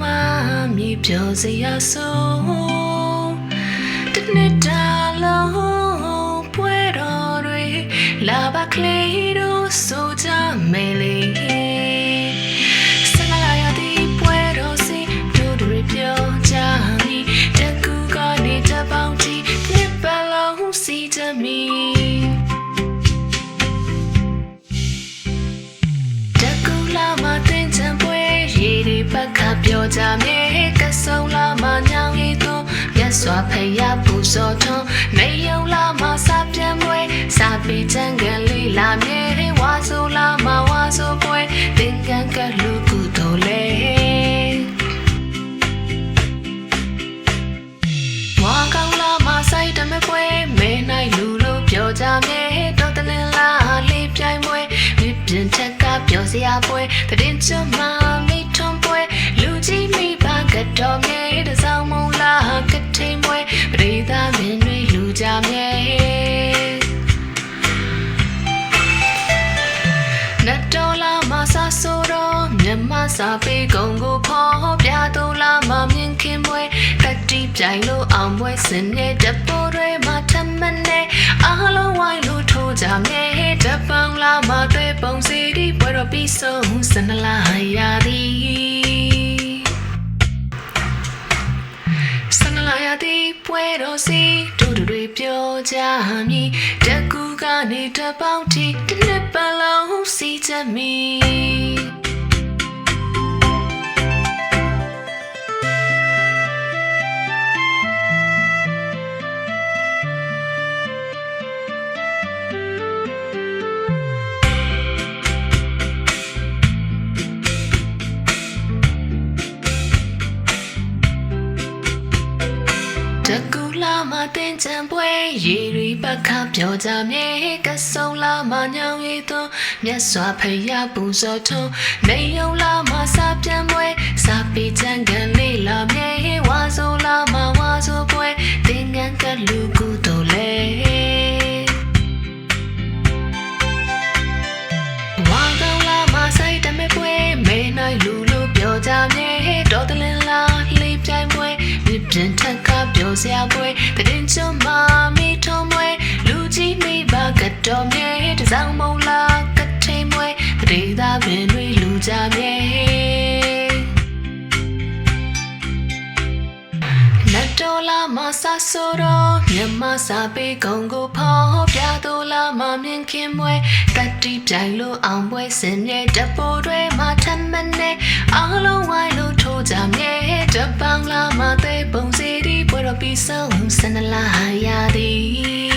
မြေပြောစရာဆုံးတစ်နှစ်တာလုံးပွဲတော်တွေလာပါကလေးတို့ဆိုကြမယ်လေစင်လာရသည်ပွဲတော်စီတို့တွေပြောကြမည်တကူကနေတပေါင်းတီနှစ်ပတ်လုံးစီကြမည်တကူလာမတင်ချံပွဲရေဒီပတ်ခပြောကြမယ်ကဆုံလာမညောင်ရည်တော့မြတ်စွာဘုရားပူဇော်ထွန်းနေယုံလာမစာပြန်ပွဲစာပေချမ်းကန်လေးလာမြဲဝါဆိုလာမဝါဆိုပွဲသင်္ကန်းကလူကုသိုလ်လေဝါကောင်းလာမဆိုင်တမပွဲမဲနိုင်လူလို့ပြောကြမယ်တော်တလင်းလာလေးပြိုင်ပွဲမြပြင်းထက်ကပြောစရာပွဲတည်ချမမိထွန်းပွဲလူကြီးမိဘကတော်မြဲတစောင်းမုံလာကထိန်ပွဲပရိသတ်မင်းတွေလူကြမြဲနတ်တော်လာမဆာဆိုတော့မြမစာပေကုံကိုဖော်ပြတော်လာမမြင်ခင်ပွဲကတိပြိုင်လို့အောင်ပွဲစင်ရဲ့တပေါ်တွေမှာထမနဲ့အားလုံးဝိုင်းလို့ထိုးကြမြဲတပောင်းလာမတွေ့ပုံစီဒီပွဲတော်ပြီးဆုံးစနလာရသည်စနလာရသည်ပွဲတော်စီတို့တွေပြောကြမည်တကူကနေတပေါင်းတီတစ်နှစ်ပတ်လုံးစီကြမည်တကူလာမတင်ချံပွဲရေရီပခပြောကြမြေကဆုံလာမညောင်ရည်သွန်းမြတ်စွာဘုရားပူဇော်ထွန်းနေယုံလာမစာပြန်ပွဲစာပေချမ်းကန်လေးလာမြေဝါဆိုလာမဝါဆိုပွဲသင်္ကန်းကလူကုသိုလ်လေဝါကောင်းလာမဆိုင်တမဲပွဲမဲနိုင်လူလို့ပြောကြမြေတော်တလင်းလာလေးပြိုင်ပွဲမြပြင်းထက်ကပြောစရာပွဲတည်ချမမိထုံးပွဲလူကြီးမိဘကတော်မြဲတစောင်းမုံလာကထိန်ပွဲတည်သားပင်တွေလူကြမြဲနတ်တော်လာမဆာဆိုတော့မြမစာပေကုံကိုဖော်ပြတော်လာမမြင်ခင်ပွဲတတိပြိုင်လို့အောင်ပွဲစင်ရဲ့တပေါ်တွေမှာထမနဲ့အားလုံးဝိုင်းလို့ထိုးကြမြဲတပောင်းလာမသေးပုံစီဒီပွဲတော်ပြီးဆုံးစနလာရသည်